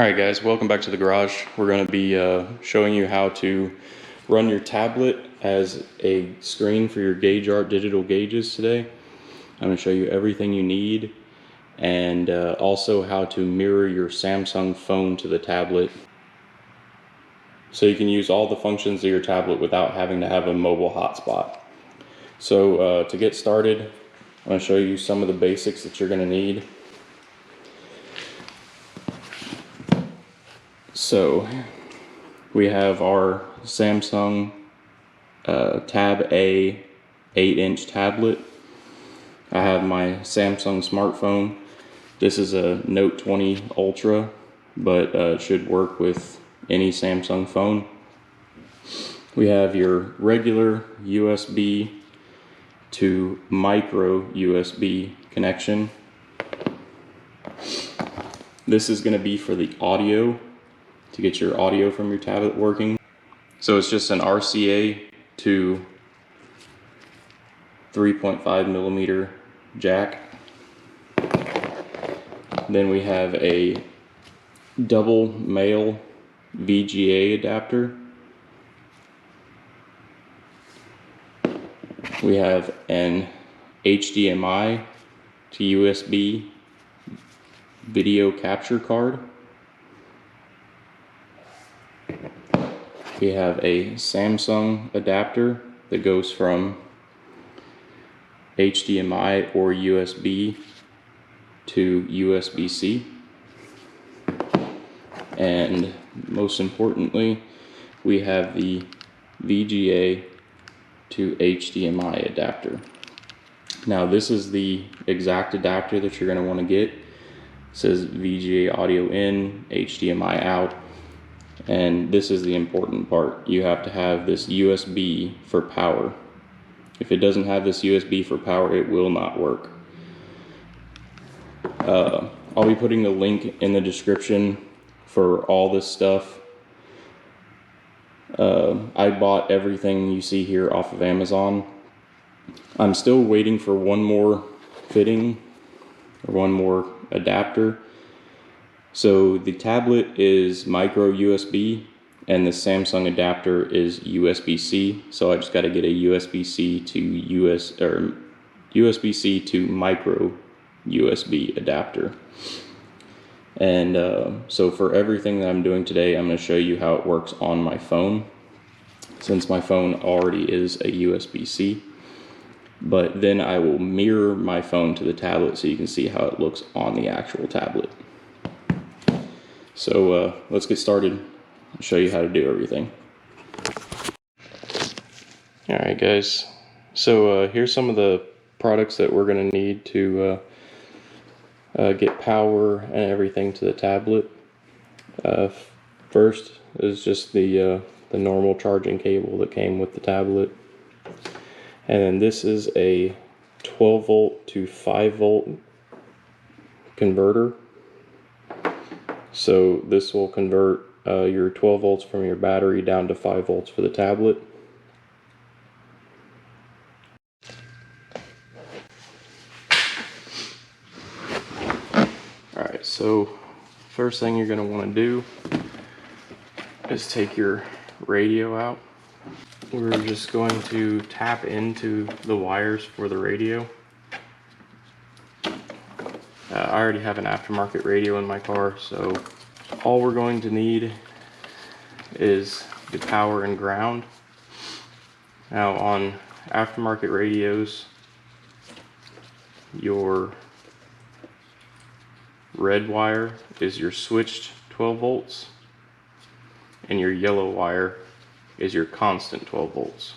Alright guys, welcome back to the garage. We're going to be showing you how to run your tablet as a screen for your GaugeArt digital gauges today. I'm going to show you everything you need and also how to mirror your Samsung phone to the tablet so you can use all the functions of your tablet without having to have a mobile hotspot. So to get started, I'm going to show you some of the basics that you're going to need. So we have our Samsung Tab A 8-inch tablet. I have my Samsung smartphone. This is a Note 20 Ultra, but it should work with any Samsung phone. We have your regular USB to micro USB connection. This is going to be for the audio, to get your audio from your tablet working. So it's just an RCA to 3.5 millimeter jack. Then we have a double male VGA adapter. We have an HDMI to USB video capture card. We have a Samsung adapter that goes from HDMI or USB to USB-C. And most importantly, we have the VGA to HDMI adapter. Now this is the exact adapter that you're going to want to get. It says VGA audio in, HDMI out. And this is the important part. You have to have this USB for power. If it doesn't have this USB for power, it will not work. I'll be putting the link in the description for all this stuff. I bought everything you see here off of Amazon. I'm still waiting for one more fitting or one more adapter. So the tablet is micro USB and the Samsung adapter is USB-C. So I just got to get a USB-C to USB-C to micro USB adapter. And so for everything that I'm doing today, I'm going to show you how it works on my phone, since my phone already is a USB-C. But then I will mirror my phone to the tablet so you can see how it looks on the actual tablet. So let's get started. I'll show you how to do everything. Alright guys, so here's some of the products that we're going to need to get power and everything to the tablet. First is just the normal charging cable that came with the tablet. And then this is a 12 volt to 5 volt converter. So this will convert your 12 volts from your battery down to 5 volts for the tablet. Alright, so first thing you're going to want to do is take your radio out. We're just going to tap into the wires for the radio. I already have an aftermarket radio in my car, so all we're going to need is the power and ground. Now on aftermarket radios, your red wire is your switched 12 volts and your yellow wire is your constant 12 volts.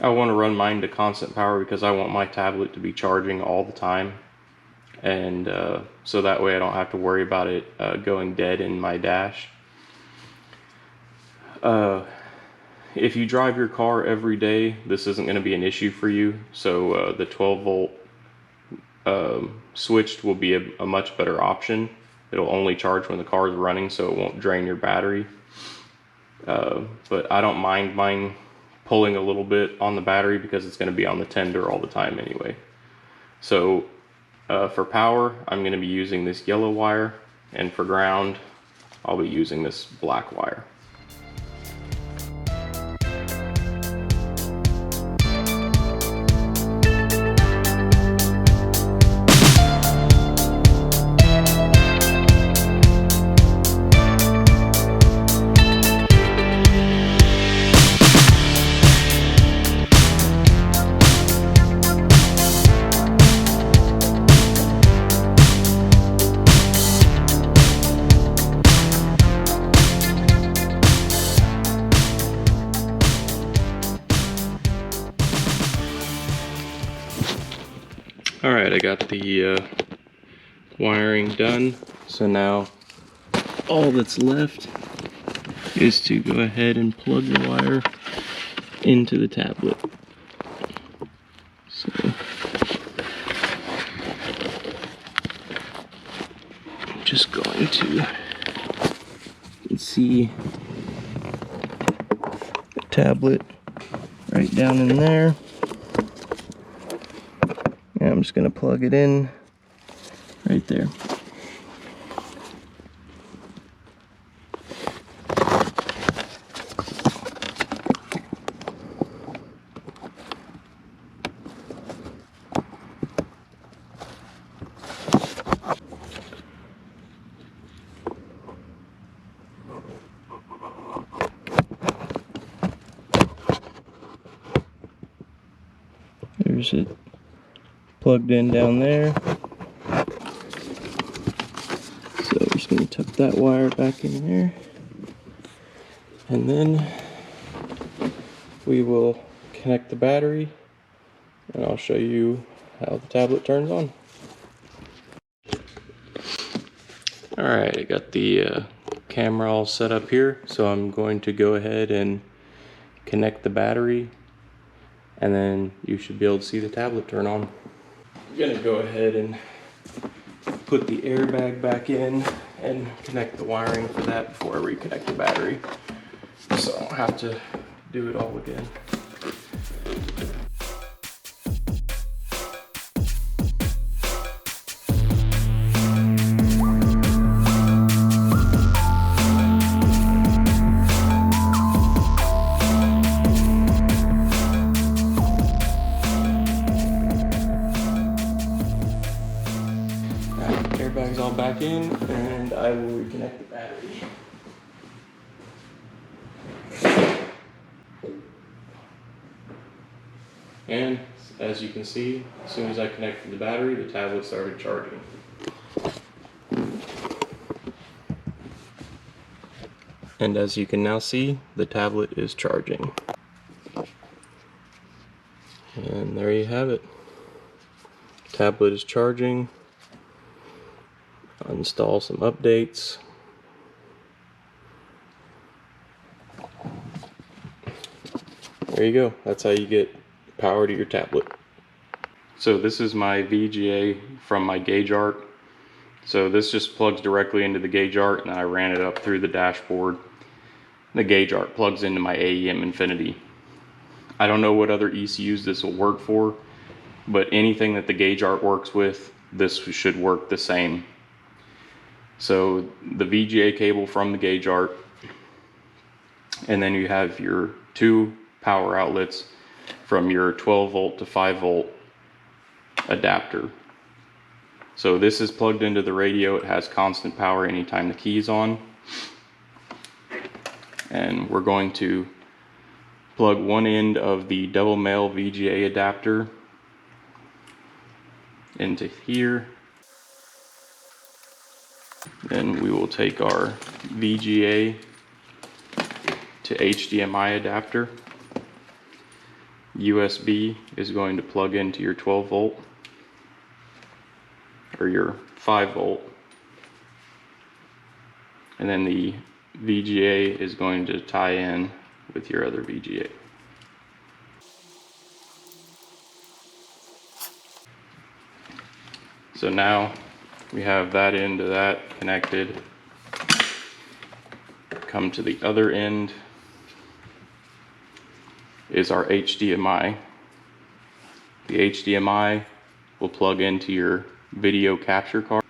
I want to run mine to constant power because I want my tablet to be charging all the time. And so that way I don't have to worry about it going dead in my dash. If you drive your car every day, this isn't going to be an issue for you. So the 12 volt switched will be a much better option. It'll only charge when the car is running, so it won't drain your battery. But I don't mind mine pulling a little bit on the battery because it's going to be on the tender all the time anyway. So for power, I'm going to be using this yellow wire, and for ground, I'll be using this black wire. Alright, I got the wiring done, so now all that's left is to go ahead and plug the wire into the tablet. So I'm just going to, you can see the tablet right down in there. And I'm just going to plug it in right there. There's it plugged in down there. So we're just going to tuck that wire back in there. And then we will connect the battery and I'll show you how the tablet turns on. Alright, I got the camera all set up here, so I'm going to go ahead and connect the battery and then you should be able to see the tablet turn on. I'm going to go ahead and put the airbag back in and connect the wiring for that before I reconnect the battery, so I don't have to do it all again. Airbag's all back in, and I will reconnect the battery. And as you can see, as soon as I connected the battery, the tablet started charging. And as you can now see, the tablet is charging. And there you have it. Tablet is charging. I'll install some updates. There you go. That's how you get power to your tablet. So this is my VGA from my GaugeArt. So this just plugs directly into the GaugeArt, and then I ran it up through the dashboard. The GaugeArt plugs into my AEM Infinity. I don't know what other ECUs this will work for, but anything that the GaugeArt works with, this should work the same. So the VGA cable from the GaugeArt, and then you have your two power outlets from your 12 volt to 5 volt adapter. So this is plugged into the radio. It has constant power anytime the key is on. And we're going to plug one end of the double male VGA adapter into here. Then we will take our VGA to HDMI adapter. USB is going to plug into your 12 volt or your 5 volt. And then the VGA is going to tie in with your other VGA. So now we have that end to that connected. Come to the other end is our HDMI. The HDMI will plug into your video capture card.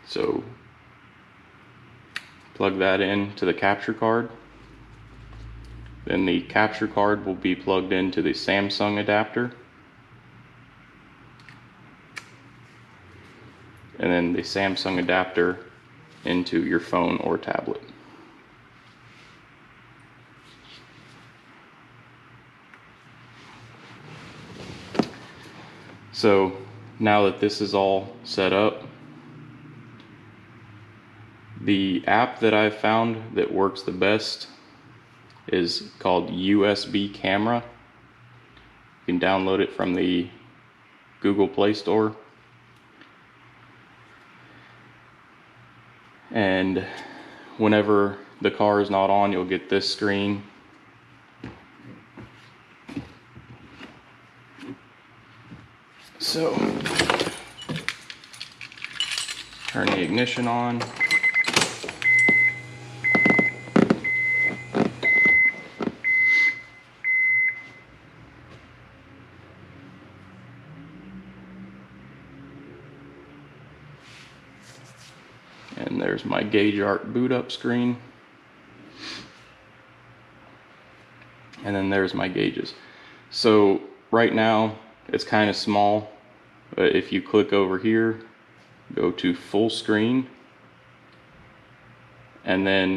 So plug that in to the capture card. Then the capture card will be plugged into the Samsung adapter. And then the Samsung adapter into your phone or tablet. So now that this is all set up, the app that I've found that works the best is called USB Camera. You can download it from the Google Play Store. And whenever the car is not on, you'll get this screen. So, turn the ignition on. And there's my GaugeArt boot up screen. And then there's my gauges. So right now it's kind of small, but if you click over here, go to full screen, and then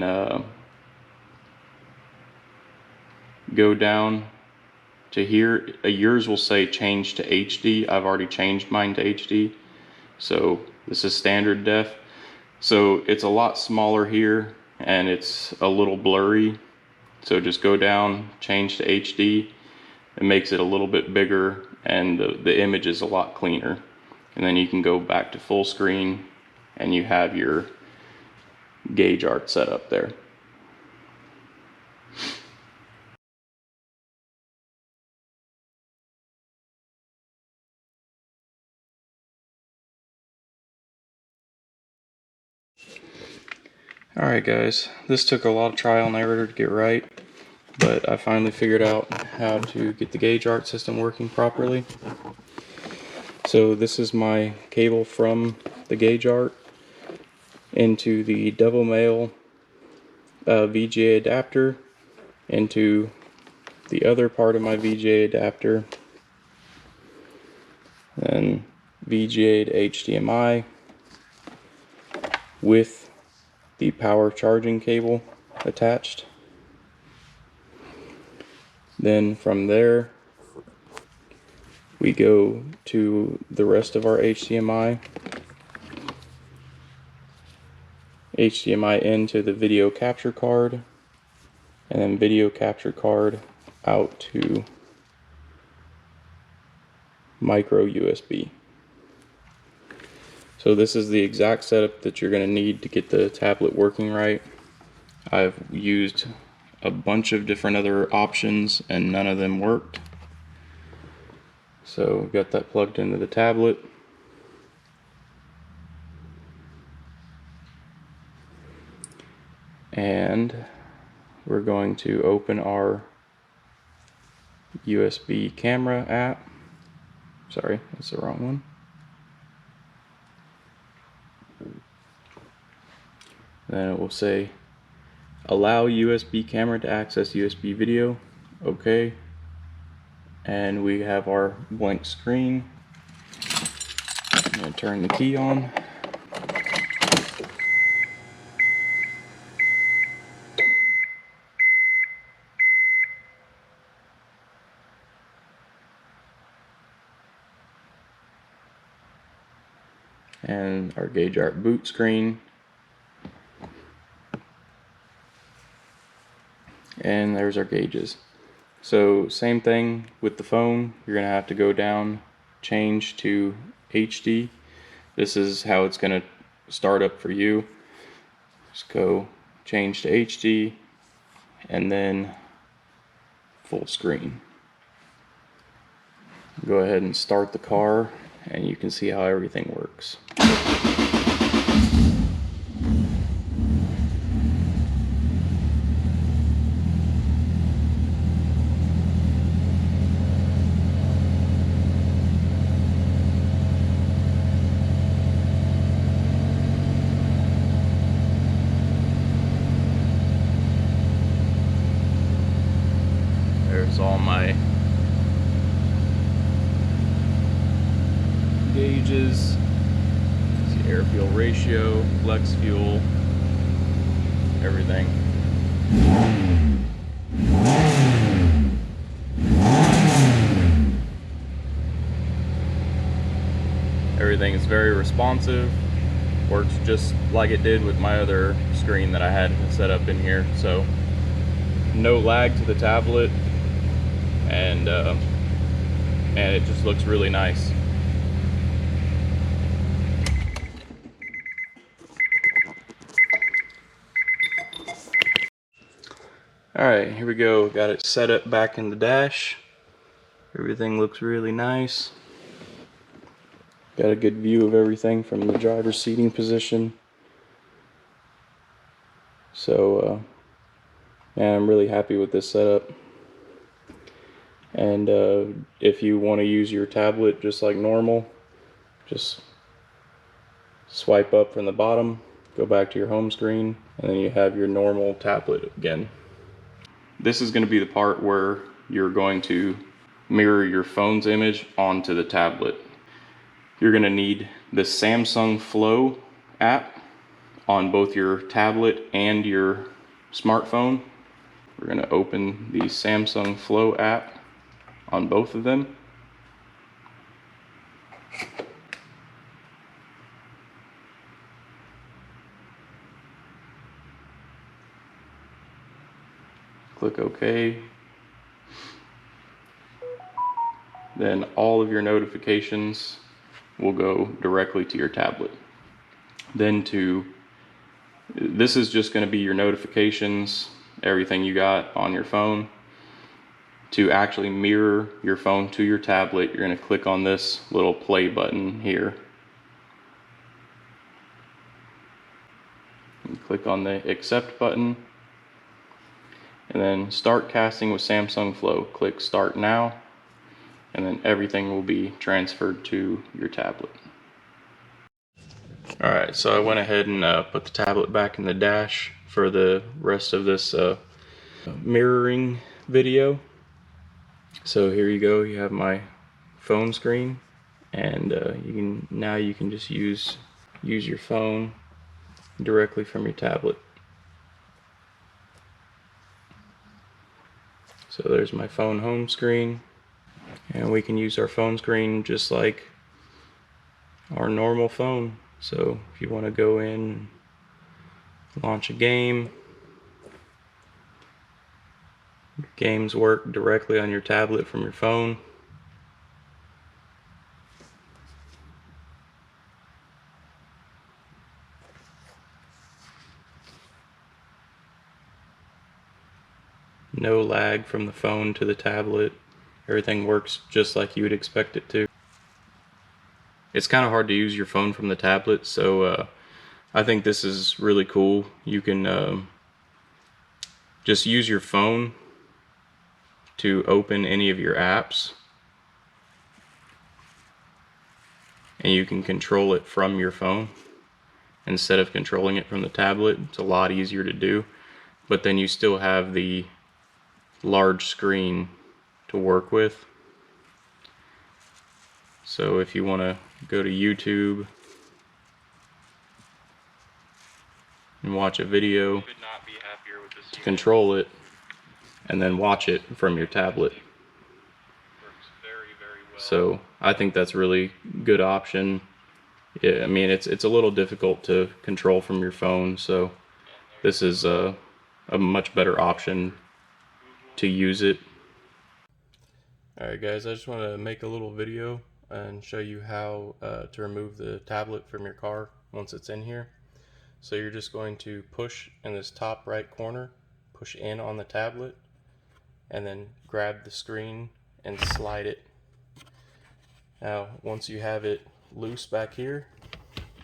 go down to here. Yours will say change to HD. I've already changed mine to HD. So this is standard def. So it's a lot smaller here and it's a little blurry. So just go down, change to HD. It makes it a little bit bigger and the image is a lot cleaner. And then you can go back to full screen and you have your GaugeArt set up there. Alright guys, this took a lot of trial and error to get right, but I finally figured out how to get the GaugeArt system working properly. So this is my cable from the GaugeArt into the double male VGA adapter, into the other part of my VGA adapter, then VGA to HDMI with the power charging cable attached. Then from there we go to the rest of our HDMI into the video capture card, and then video capture card out to micro USB. So this is the exact setup that you're going to need to get the tablet working right. I've used a bunch of different other options and none of them worked. So we've got that plugged into the tablet. And we're going to open our USB camera app. Sorry, that's the wrong one. Then it will say allow USB camera to access USB video. Okay. And we have our blank screen. I'm going to turn the key on. And our GaugeArt boot screen. And there's our gauges. So same thing with the phone, you're going to have to go down, change to HD. This is how it's going to start up for you. Just go change to HD and then full screen. Go ahead and start the car and you can see how everything works. gauges, see air fuel ratio, flex fuel, everything. Everything is very responsive, works just like it did with my other screen that I had set up in here. So no lag to the tablet, and it just looks really nice. Alright, here we go. Got it set up back in the dash. Everything looks really nice. Got a good view of everything from the driver's seating position. So, yeah, I'm really happy with this setup. And if you want to use your tablet just like normal, just swipe up from the bottom, go back to your home screen, and then you have your normal tablet again. This is going to be the part where you're going to mirror your phone's image onto the tablet. You're going to need the Samsung Flow app on both your tablet and your smartphone. We're going to open the Samsung Flow app on both of them. Click OK. Then all of your notifications will go directly to your tablet. Then this is just going to be your notifications, everything you got on your phone. To actually mirror your phone to your tablet, you're going to click on this little play button here. And click on the accept button, and then start casting with Samsung Flow. Click start now, and then everything will be transferred to your tablet. Alright, so I went ahead and put the tablet back in the dash for the rest of this mirroring video. So here you go, you have my phone screen, and you can just use your phone directly from your tablet. So there's my phone home screen, and we can use our phone screen just like our normal phone. So if you want to go in, launch a game, games work directly on your tablet from your phone. No lag from the phone to the tablet. Everything works just like you would expect it to. It's kind of hard to use your phone from the tablet, so I think this is really cool. You can just use your phone to open any of your apps, and you can control it from your phone instead of controlling it from the tablet. It's a lot easier to do, but then you still have the large screen to work with. So if you want to go to YouTube and watch a video, control it and then watch it from your tablet. So I think that's a really good option. Yeah, I mean, it's a little difficult to control from your phone, so this is a much better option to use it. Alright guys, I just want to make a little video and show you how to remove the tablet from your car once it's in here. So you're just going to push in this top right corner, push in on the tablet, and then grab the screen and slide it. Now once you have it loose back here,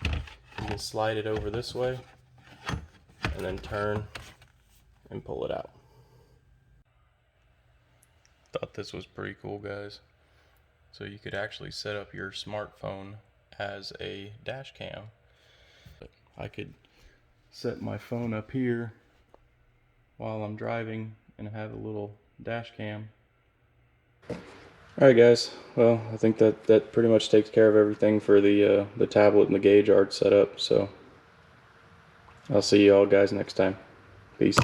you can slide it over this way and then turn and pull it out. Thought this was pretty cool, guys. So you could actually set up your smartphone as a dash cam. I could set my phone up here while I'm driving and have a little dash cam. Alright guys, well I think that pretty much takes care of everything for the tablet and the GaugeArt setup, so I'll see you all guys next time. Peace.